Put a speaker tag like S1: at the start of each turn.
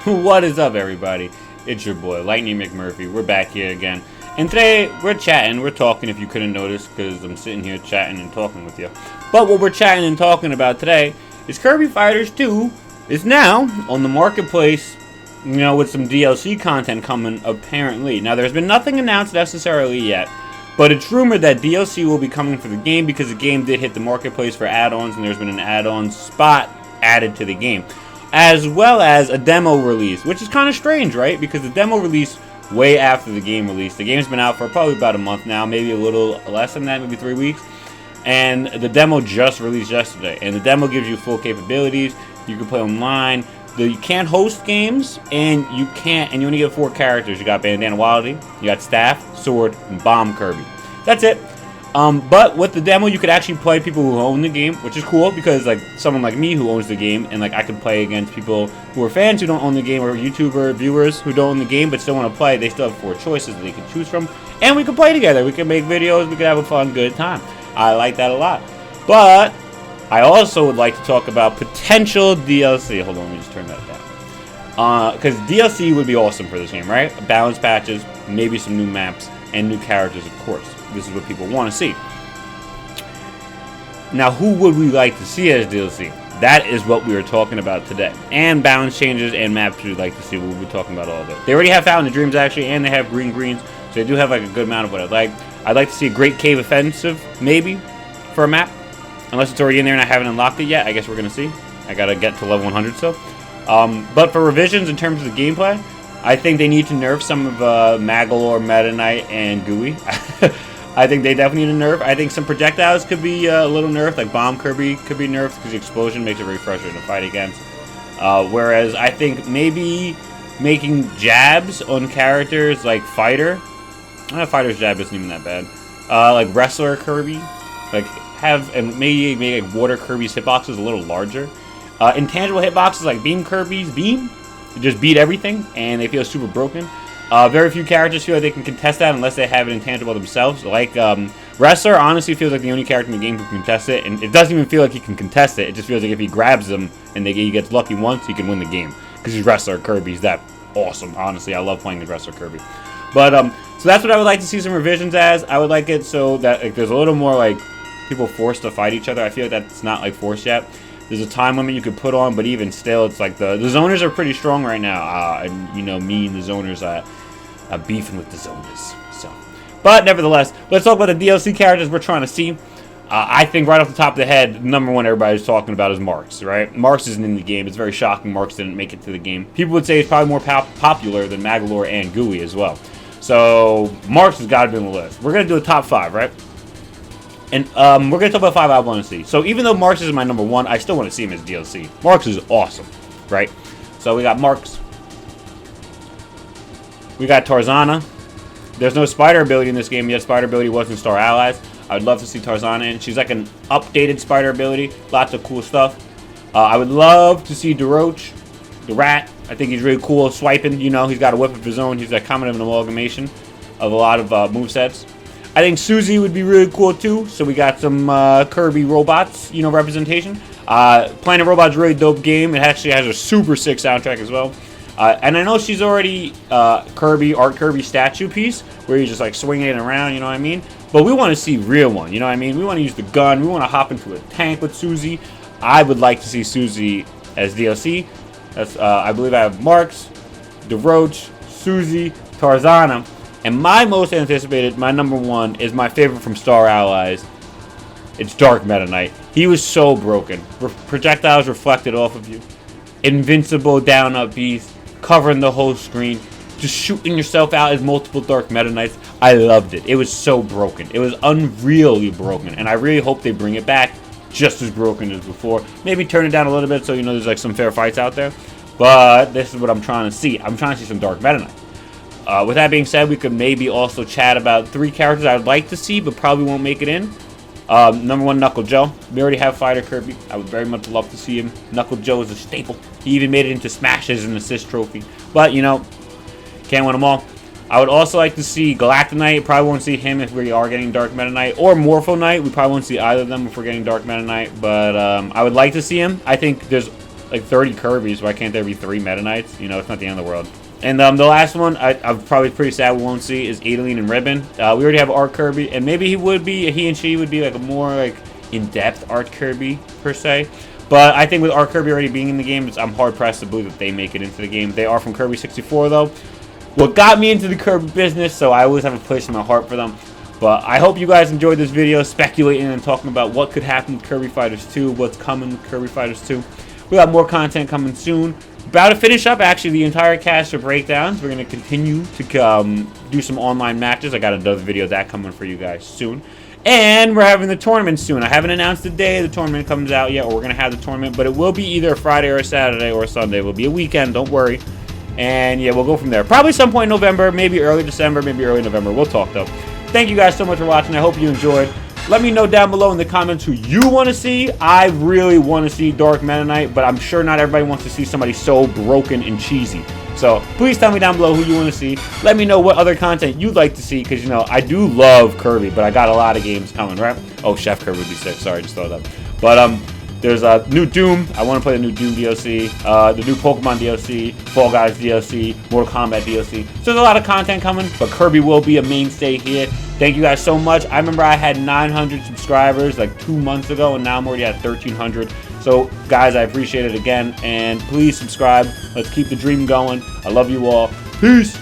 S1: What is up, everybody? It's your boy, Lightning McMurphy. We're back here again. And today, we're chatting, we're talking, if you couldn't notice, because I'm sitting here chatting and talking with you. But what we're chatting and talking about today is Kirby Fighters 2 is now on the marketplace, you know, with some DLC content coming, apparently. Now, there's been nothing announced necessarily yet, but it's rumored that DLC will be coming for the game because the game did hit the marketplace for add-ons, and there's been an add-on spot added to the game, as well as a demo release, which is kind of strange, right? Because the demo release way after the game release. The game's been out for probably about a month now, maybe a little less than that, maybe 3 weeks. And the demo just released yesterday. And the demo gives you full capabilities. You can play online. You can't host games, and you only get 4 characters. You got Bandana Wildly, you got Staff, Sword, and Bomb Kirby. That's it. But with the demo, you could actually play people who own the game, which is cool because, like, someone like me who owns the game, and like I can play against people who are fans who don't own the game, or YouTuber viewers who don't own the game but still want to play. They still have 4 choices that they can choose from, and we can play together. We can make videos. We can have a fun, good time. I like that a lot. But I also would like to talk about potential DLC. Hold on, let me just turn that down. Because DLC would be awesome for this game, right? Balance patches, maybe some new maps, and new characters, of course. This is what people want to see. Now, who would we like to see as DLC? That is what we are talking about today. And balance changes and maps we'd like to see. We'll be talking about all of it. They already have Fountain of Dreams, actually, and they have Greens. So they do have like a good amount of what I'd like. I'd like to see a Great Cave Offensive, maybe, for a map. Unless it's already in there and I haven't unlocked it yet. I guess we're going to see. I got to get to level 100 still. But for revisions in terms of the gameplay, I think they need to nerf some of Magolor, Meta Knight, and Gooey. I think they definitely need a nerf. I think some projectiles could be a little nerfed, like Bomb Kirby could be nerfed because the explosion makes it very frustrating to fight against. Whereas I think maybe making jabs on characters like Fighter, Fighter's jab isn't even that bad. Like Wrestler Kirby, and maybe make like Water Kirby's hitboxes a little larger. Intangible hitboxes like Beam Kirby's Beam, just beat everything and they feel super broken. Very few characters feel like they can contest that unless they have it intangible themselves. Like, Wrestler honestly feels like the only character in the game who can contest it, and it doesn't even feel like he can contest it. It just feels like if he grabs them and he gets lucky once, he can win the game. Because he's Wrestler Kirby. He's that awesome, honestly. I love playing the Wrestler Kirby. But, so that's what I would like to see some revisions as. I would like it so that like, there's a little more, like, people forced to fight each other. I feel like that's not, like, forced yet. There's a time limit you could put on, but even still, it's like the zoners are pretty strong right now. And, you know, me and the zoners are beefing with the zoners. So, but nevertheless, let's talk about the DLC characters we're trying to see. I think right off the top of the head, number one everybody's talking about is Marks, right? Marks isn't in the game. It's very shocking Marks didn't make it to the game. People would say it's probably more popular than Magolor and Gooey as well. So, Marks has got to be on the list. We're going to do a top 5, right? And we're going to talk about 5 I want to see. So even though Marks is my number 1, I still want to see him as DLC. Marks is awesome, right? So we got Marks. We got Tarzana. There's no spider ability in this game yet. Spider ability was in Star Allies. I would love to see Tarzana in. She's like an updated spider ability. Lots of cool stuff. I would love to see DeRoach, the rat. I think he's really cool. Swiping, you know, he's got a whip of his own. He's like kind of an amalgamation of a lot of movesets. I think Susie would be really cool too. So we got some Kirby robots, you know, representation. Planet Robot's a really dope game. It actually has a super sick soundtrack as well. And I know she's already Art Kirby statue piece where you're just like swinging it around, you know what I mean? But we want to see real one, you know what I mean? We want to use the gun. We want to hop into a tank with Susie. I would like to see Susie as DLC. That's I believe I have Marks, DeRoach, Susie, Tarzana. And my most anticipated, my number 1, is my favorite from Star Allies. It's Dark Meta Knight. He was so broken. Projectiles reflected off of you. Invincible down-up beast. Covering the whole screen. Just shooting yourself out as multiple Dark Meta Knights. I loved it. It was so broken. It was unreally broken. And I really hope they bring it back just as broken as before. Maybe turn it down a little bit so you know there's like some fair fights out there. But this is what I'm trying to see. I'm trying to see some Dark Meta Knight. With that being said, we could maybe also chat about 3 characters I would like to see, but probably won't make it in. Number 1, Knuckle Joe. We already have Fighter Kirby. I would very much love to see him. Knuckle Joe is a staple. He even made it into Smash as an assist trophy. But, you know, can't win them all. I would also like to see Galactonite. Probably won't see him if we are getting Dark Meta Knight. Or Morpho Knight. We probably won't see either of them if we're getting Dark Meta Knight. But I would like to see him. I think there's like 30 Kirby's. Why can't there be 3 Meta Knights? You know, it's not the end of the world. And the last one, I'm probably pretty sad we won't see, is Adeline and Ribbon. We already have Art Kirby, and maybe he and she would be like a more like in-depth Art Kirby per se. But I think with Art Kirby already being in the game, I'm hard-pressed to believe that they make it into the game. They are from Kirby 64, though. What got me into the Kirby business, so I always have a place in my heart for them. But I hope you guys enjoyed this video, speculating and talking about what could happen with Kirby Fighters 2, what's coming with Kirby Fighters 2. We got more content coming soon. About to finish up, actually, the entire cast of breakdowns. We're going to continue to do some online matches. I got another video of that coming for you guys soon. And we're having the tournament soon. I haven't announced the day the tournament comes out yet, or we're going to have the tournament, but it will be either a Friday or a Saturday or a Sunday. It will be a weekend, don't worry. And yeah, we'll go from there. Probably some point in November, maybe early December, maybe early November. We'll talk, though. Thank you guys so much for watching. I hope you enjoyed. Let me know down below in the comments who you want to see. I really want to see Dark Meta Knight, but I'm sure not everybody wants to see somebody so broken and cheesy. So please tell me down below who you want to see. Let me know what other content you'd like to see, because, you know, I do love Kirby, but I got a lot of games coming, right? Oh, Chef Kirby would be sick. Sorry, just throw it up. But, there's a new Doom. I want to play the new Doom DLC, the new Pokemon DLC, Fall Guys DLC, Mortal Kombat DLC. So there's a lot of content coming, but Kirby will be a mainstay here. Thank you guys so much. I remember I had 900 subscribers like 2 months ago, and now I'm already at 1,300. So, guys, I appreciate it again, and please subscribe. Let's keep the dream going. I love you all. Peace.